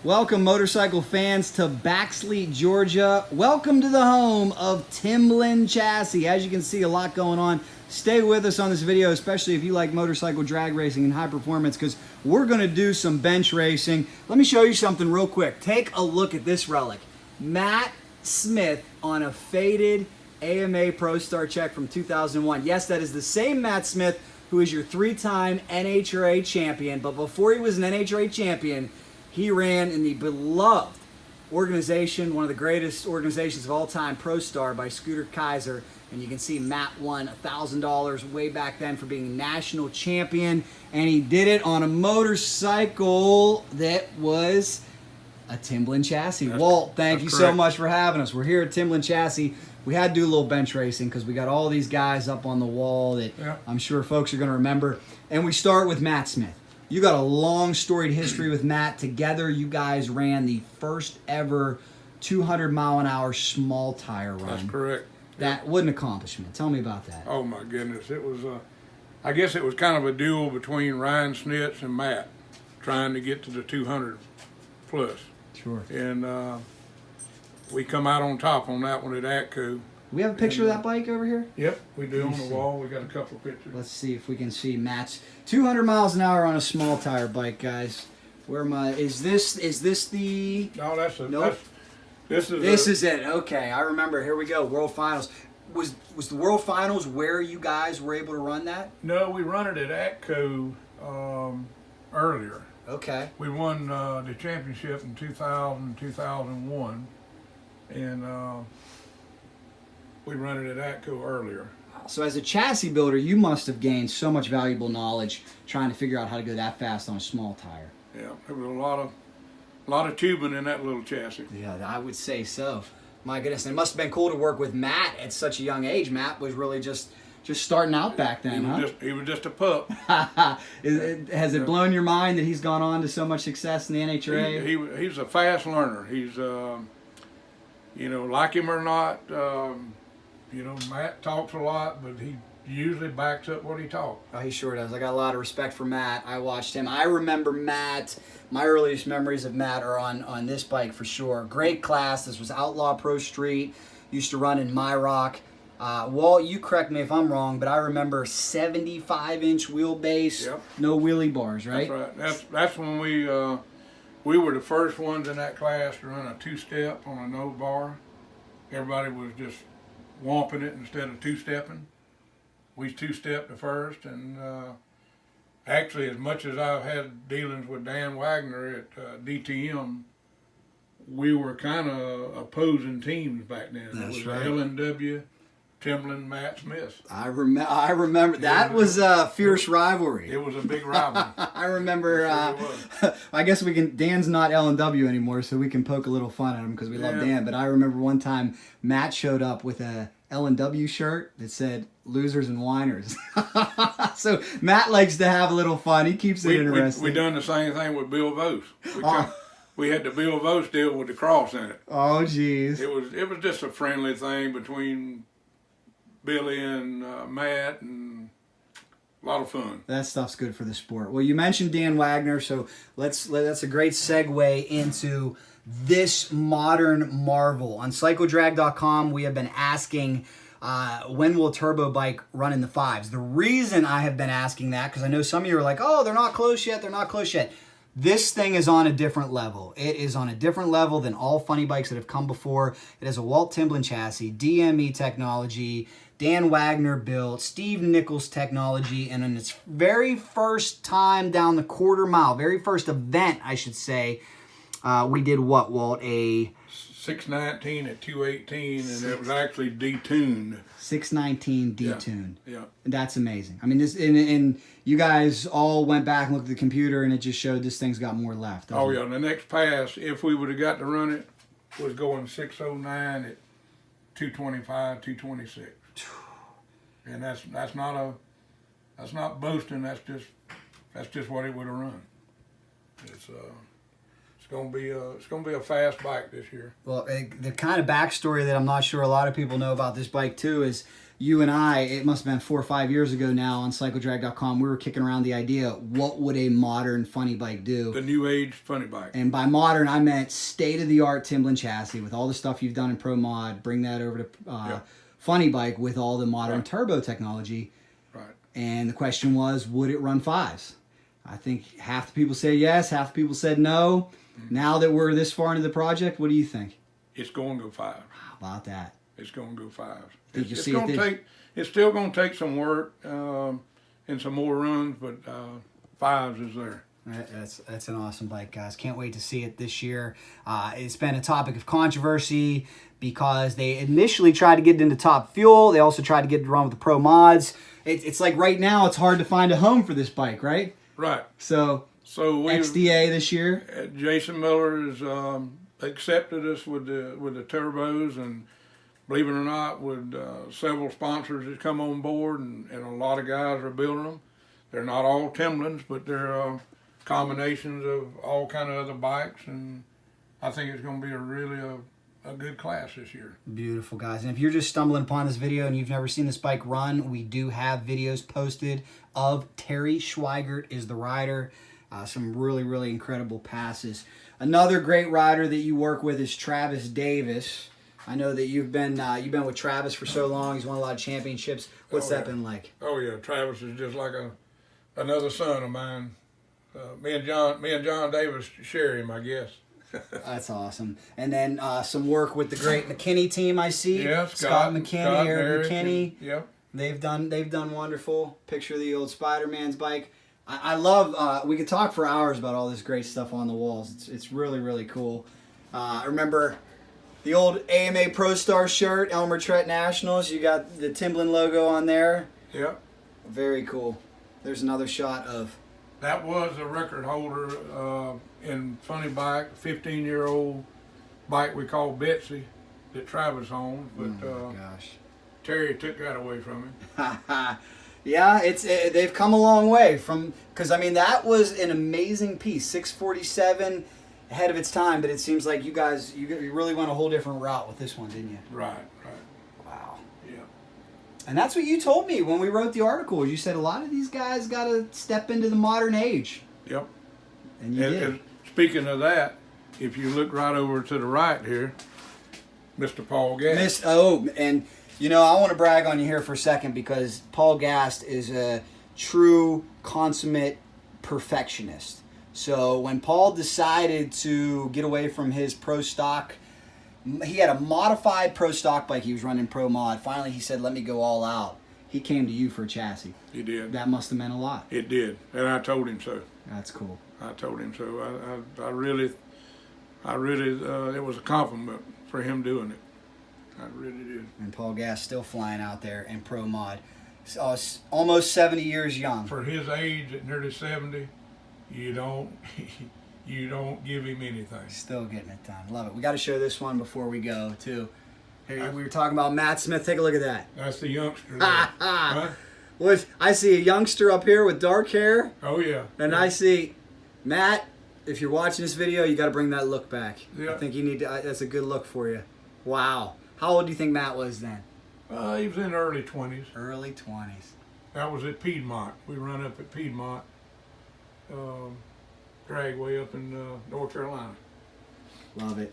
Welcome, motorcycle fans, to Baxley, Georgia. Welcome to the home of Timblin Chassis. As you can see, a lot going on. Stay with us on this video, especially if you like motorcycle drag racing and high performance, because we're going to do some bench racing. Let me show you something real quick. Take a look at this relic. Matt Smith on a faded AMA Pro Star check from 2001. Yes, that is the same Matt Smith who is your three-time NHRA champion, but before he was an NHRA champion, he ran in the beloved organization, one of the greatest organizations of all time, Pro Star by Scooter Kaiser. And you can see Matt won $1,000 way back then for being national champion. And he did it on a motorcycle that was a Timblin chassis. Walt, thank you so much for having us. We're here at Timblin Chassis. We had to do a little bench racing because we got all these guys up on the wall that I'm sure folks are going to remember. And we start with Matt Smith. You got a long storied history with Matt. Together, you guys ran the first ever 200-mile-an-hour small tire run. That's correct. That what an accomplishment. Tell me about that. Oh my goodness, it was. I guess it was kind of a duel between Ryan Snitz and Matt, trying to get to the 200 plus. Sure. And we come out on top on that one at Atco. We have a picture of that bike over here? Yep, we do on the wall. We got a couple of pictures. Let's see if we can see Matt's 200 miles an hour on a small tire bike, guys. Where am I? Is this the? No, that's a. Nope. This is it. Okay, I remember. Here we go. World Finals. Was the World Finals where you guys were able to run that? No, we run it at Atco earlier. Okay. We won the championship in 2000, 2001, and we run it at Atco earlier. So as a chassis builder, you must have gained so much valuable knowledge trying to figure out how to go that fast on a small tire. Yeah, there was a lot of tubing in that little chassis. Yeah, I would say so. My goodness, and it must have been cool to work with Matt at such a young age. Matt was really just starting out back then, He was just a pup. Has it blown your mind that he's gone on to so much success in the NHRA? He's a fast learner. He's, like him or not, Matt talks a lot, but he usually backs up what he talks. Oh, he sure does. I got a lot of respect for Matt. I watched him. I remember Matt. My earliest memories of Matt are on this bike for sure. Great class. This was Outlaw Pro Street. Used to run in My Rock. Walt, you correct me if I'm wrong, but I remember 75-inch wheelbase, yep. No wheelie bars, right? That's right. That's when we were the first ones in that class to run a two-step on a no bar. Everybody was just whomping it instead of two-stepping. We two-stepped the first, and actually, as much as I've had dealings with Dan Wagner at DTM, we were kind of opposing teams back then. That's it was right. LNW, Timblin, Matt Smith. I remember. That was a fierce rivalry. It was a big rivalry. I remember. I guess we can. Dan's not L&W anymore, so we can poke a little fun at him because we love Dan. But I remember one time Matt showed up with a L&W shirt that said "Losers and Whiners." So Matt likes to have a little fun. He keeps it interesting. We done the same thing with Bill Vose. We had the Bill Vose deal with the cross in it. Oh, geez. It was just a friendly thing between Billy and Matt, and a lot of fun. That stuff's good for the sport. Well, you mentioned Dan Wagner, so that's a great segue into this modern marvel. On Cycledrag.com, we have been asking when will Turbo Bike run in the fives. The reason I have been asking that, because I know some of you are like, oh, they're not close yet, they're not close yet. This thing is on a different level. It is on a different level than all funny bikes that have come before. It has a Walt Timblin chassis, DME technology, Dan Wagner built, Steve Nichols technology, and in its very first time down the quarter mile, very first event, I should say, we did what, Walt? A 619 at 218, and it was actually detuned. 619 detuned. Yeah. That's amazing. I mean, this and you guys all went back and looked at the computer, and it just showed this thing's got more left. Oh yeah, the next pass, if we would have got to run it, was going 609 at 225, 226. And that's not boasting. That's just what it would have run. It's It's gonna be a fast bike this year. Well, the kind of backstory that I'm not sure a lot of people know about this bike too is you and I, it must have been 4 or 5 years ago now on Cycledrag.com, we were kicking around the idea, what would a modern funny bike do? The new age funny bike. And by modern, I meant state-of-the-art Timblin chassis with all the stuff you've done in Pro Mod, bring that over to funny bike with all the modern turbo technology. Right. And the question was, would it run fives? I think half the people said yes, half the people said no. Now that we're this far into the project, what do you think? It's going to go five. How about that? It's going to go five. It's still going to take some work and some more runs, but fives is there. That's an awesome bike, guys. Can't wait to see it this year. It's been a topic of controversy because they initially tried to get it into Top Fuel. They also tried to get it to run with the Pro Mods. It's like right now it's hard to find a home for this bike, right? Right. So XDA this year. Jason Miller has accepted us with the turbos, and believe it or not, with several sponsors that come on board, and a lot of guys are building them. They're not all Timblins, but they're combinations of all kind of other bikes, and I think it's going to be a good class this year. Beautiful, guys. And if you're just stumbling upon this video and you've never seen this bike run, we do have videos posted of Terry Schweigert is the rider. Some really, really incredible passes. Another great rider that you work with is Travis Davis. I know that you've been with Travis for so long. He's won a lot of championships. What's that been like? Oh yeah, Travis is just like another son of mine. Me and John Davis share him, I guess. That's awesome. And then some work with the great McKinney team, I see. Yeah, Scott McKinney, Eric McKinney. Yep. They've done wonderful. Picture of the old Spider-Man's bike. I love. We could talk for hours about all this great stuff on the walls. It's really, really cool. I remember the old AMA Pro Star shirt, Elmer Trett Nationals. You got the Timblin logo on there. Yep. Very cool. There's another shot of. That was a record holder in funny bike, 15-year-old bike we call Betsy that Travis owned, but gosh, Terry took that away from him. Yeah, they've come a long way from, because I mean that was an amazing piece, 647, ahead of its time. But it seems like you guys you really went a whole different route with this one, didn't you? Right. Wow. Yeah. And that's what you told me when we wrote the article. You said a lot of these guys got to step into the modern age. Yep. And you did. And speaking of that, if you look right over to the right here, Mr. Paul Gast. And you know, I want to brag on you here for a second because Paul Gast is a true consummate perfectionist. So when Paul decided to get away from his pro stock, he had a modified pro stock bike he was running Pro Mod. Finally, he said, let me go all out. He came to you for a chassis. He did. That must have meant a lot. It did. And I told him so. That's cool. I told him so. I really, it was a compliment for him doing it. I really did. And Paul Gast still flying out there in Pro Mod. Almost 70 years young. For his age, at nearly 70, you don't give him anything. Still getting it done. Love it. We got to show this one before we go, too. Here, we were talking about Matt Smith. Take a look at that. That's the youngster there. Huh? I see a youngster up here with dark hair. Oh, yeah. And I see Matt. If you're watching this video, you got to bring that look back. Yeah. I think you need to. That's a good look for you. Wow. How old do you think Matt was then? He was in the early 20s. Early 20s. That was at Piedmont. We run up at Piedmont, Dragway up in North Carolina. Love it.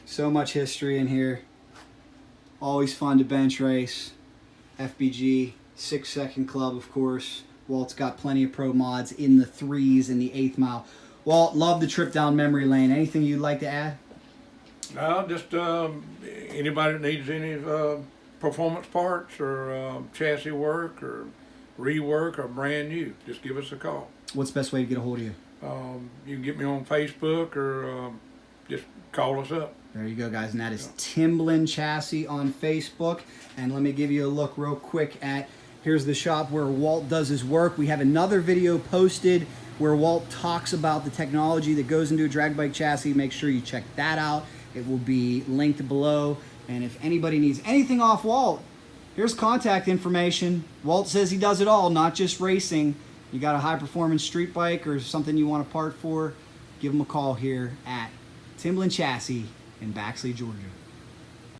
So much history in here. Always fun to bench race. FBG, 6-second club, of course. Walt's got plenty of pro mods in the 3s and the 8th mile. Walt, love the trip down memory lane. Anything you'd like to add? No, just anybody that needs any performance parts or chassis work or rework or brand new, just give us a call. What's the best way to get a hold of you? You can get me on Facebook or just call us up. There you go, guys. And that is Timblin Chassis on Facebook. And let me give you a look real quick at, here's the shop where Walt does his work. We have another video posted where Walt talks about the technology that goes into a drag bike chassis. Make sure you check that out. It will be linked below. And if anybody needs anything off Walt, here's contact information. Walt says he does it all, not just racing. You got a high performance street bike or something you want a part for, give them a call here at Timblin Chassis in Baxley, Georgia.